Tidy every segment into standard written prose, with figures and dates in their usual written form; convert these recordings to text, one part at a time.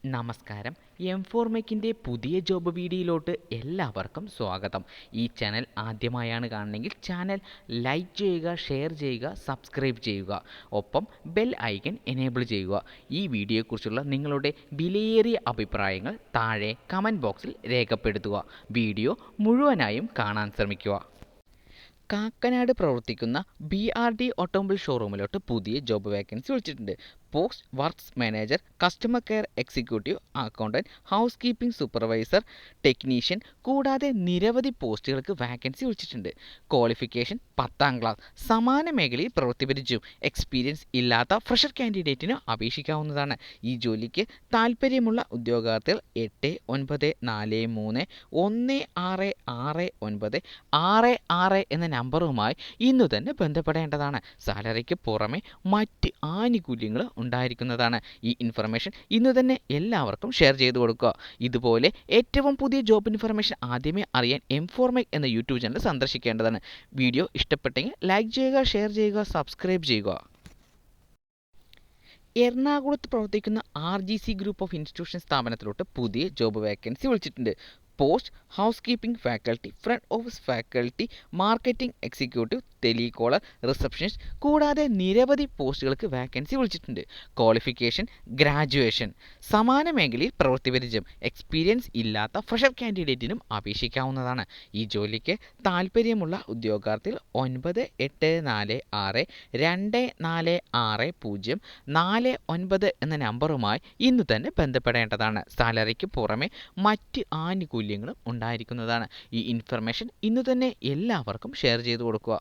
നമസ്കാരം. എംഫോർമെക്കിൻ്റെ പുതിയ ജോബ് വീഡിയോയിലോട്ട് എല്ലാവർക്കും സ്വാഗതം. ഈ ചാനൽ ആദ്യമായാണ് കാണുന്നതെങ്കിൽ ചാനൽ ലൈക്ക് ചെയ്യുക, ഷെയർ ചെയ്യുക, സബ്സ്ക്രൈബ് ചെയ്യുക. ഒപ്പം ബെൽ ഐക്കൺ എനേബിൾ ചെയ്യുക. ഈ വീഡിയോയെക്കുറിച്ചുള്ള നിങ്ങളുടെ വിലയേറിയ അഭിപ്രായങ്ങൾ താഴെ കമൻറ്റ് ബോക്സിൽ രേഖപ്പെടുത്തുക. വീഡിയോ മുഴുവനായും കാണാൻ ശ്രമിക്കുക. കാക്കനാട് പ്രവർത്തിക്കുന്ന BRD ഓട്ടോമൊബൈൽ ഷോറൂമിലോട്ട് പുതിയ ജോബ് വേക്കൻസി വിളിച്ചിട്ടുണ്ട്. Post works manager, customer care executive, accountant, house keeping supervisor, technician കൂടാതെ നിരവധി പോസ്റ്റുകൾക്ക് വാക്കൻസി വിളിച്ചിട്ടുണ്ട്. Qualification 10ാം class. സമാന മേഖലയിൽ പ്രവൃത്തി പരിചയം എക്സ്പീരിയൻസ് ഇല്ലാത്ത ഫ്രഷർ കാൻഡിഡേറ്റിന് അപേക്ഷിക്കാവുന്നതാണ്. ഈ ജോലിക്ക് താൽപ്പര്യമുള്ള ഉദ്യോഗാർത്ഥികൾ 8943166966 എന്ന നമ്പറുമായി ഇന്നു തന്നെ ബന്ധപ്പെടേണ്ടതാണ്. സാലറിക്ക് പുറമെ മറ്റ് ആനുകൂല്യങ്ങൾ ഉണ്ടായിരിക്കുന്നതാണ്. ഈ ഇൻഫർമേഷൻ ഇന്ന് തന്നെ എല്ലാവർക്കും ഷെയർ ചെയ്ത് കൊടുക്കുക. ഇതുപോലെ ഏറ്റവും പുതിയ ജോബ് ഇൻഫർമേഷൻ ആദ്യമേ അറിയാൻ എംഫോർമെക് എന്ന യൂട്യൂബ് ചാനൽ സന്ദർശിക്കേണ്ടതാണ്. വീഡിയോ ഇഷ്ടപ്പെട്ടെങ്കിൽ ലൈക്ക് ചെയ്യുക, ഷെയർ ചെയ്യുക, സബ്സ്ക്രൈബ് ചെയ്യുക. എറണാകുളത്ത് പ്രവർത്തിക്കുന്ന RGC ഗ്രൂപ്പ് ഓഫ് ഇൻസ്റ്റിറ്റ്യൂഷൻ സ്ഥാപനത്തിലോട്ട് പുതിയ ജോബ് വേക്കൻസി വിളിച്ചിട്ടുണ്ട്. Post house keeping faculty, front office faculty, marketing executive, telecaller, receptionist കൂടാതെ നിരവധി പോസ്റ്റുകൾക്ക് വാക്കൻസി വിളിച്ചിട്ടുണ്ട്. Qualification graduation. സമാന മേഖലയിൽ പ്രവൃത്തി പരിചയം എക്സ്പീരിയൻസ് ഇല്ലാത്ത ഫ്രഷർ കാൻഡിഡേറ്റിനും അപേക്ഷിക്കാവുന്നതാണ്. ഈ ജോലിക്ക് താൽപ്പര്യമുള്ള ഉദ്യോഗാർത്ഥികൾ 9846246049 എന്ന നമ്പറുമായി ഇന്നു തന്നെ ബന്ധപ്പെടേണ്ടതാണ്. സാലറിക്ക് പുറമെ മറ്റ് ആനുകൂല്യങ്ങളും ഉണ്ടായിരിക്കുന്നതാണ്. ഈ ഇൻഫർമേഷൻ ഇന്നു തന്നെ എല്ലാവർക്കും ഷെയർ ചെയ്തു കൊടുക്കുക.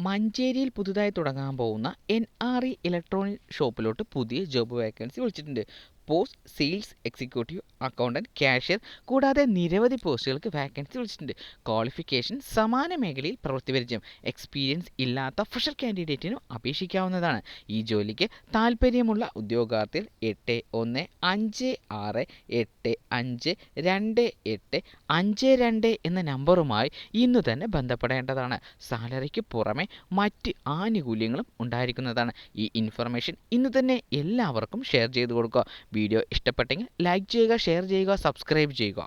മഞ്ചേരിയിൽ പുതുതായി തുടങ്ങാൻ പോകുന്ന NRE ഇലക്ട്രോണിക് ഷോപ്പിലോട്ട് പുതിയ ജോബ് വേക്കൻസി വിളിച്ചിട്ടുണ്ട്. Post sales executive, accountant, cashier കൂടാതെ നിരവധി പോസ്റ്റുകൾക്ക് വാക്കൻസി വിളിച്ചിട്ടുണ്ട്. ക്വാളിഫിക്കേഷൻ സമാന മേഖലയിൽ പ്രവൃത്തി പരിചയം എക്സ്പീരിയൻസ് ഇല്ലാത്ത ഫ്രഷർ കാൻഡിഡേറ്റിനും അപേക്ഷിക്കാവുന്നതാണ്. ഈ ജോലിക്ക് താൽപ്പര്യമുള്ള ഉദ്യോഗാർത്ഥികൾ 8156852852 എന്ന നമ്പറുമായി ഇന്നു തന്നെ ബന്ധപ്പെടേണ്ടതാണ്. സാലറിക്ക് പുറമെ മറ്റ് ആനുകൂല്യങ്ങളും ഉണ്ടായിരിക്കുന്നതാണ്. ഈ ഇൻഫർമേഷൻ ഇന്നു തന്നെ എല്ലാവർക്കും ഷെയർ ചെയ്ത് കൊടുക്കുക. വീഡിയോ ഇഷ്ടപ്പെട്ടെങ്കിൽ ലൈക്ക് ചെയ്യുക, ഷെയർ ചെയ്യുക, സബ്സ്ക്രൈബ് ചെയ്യുക.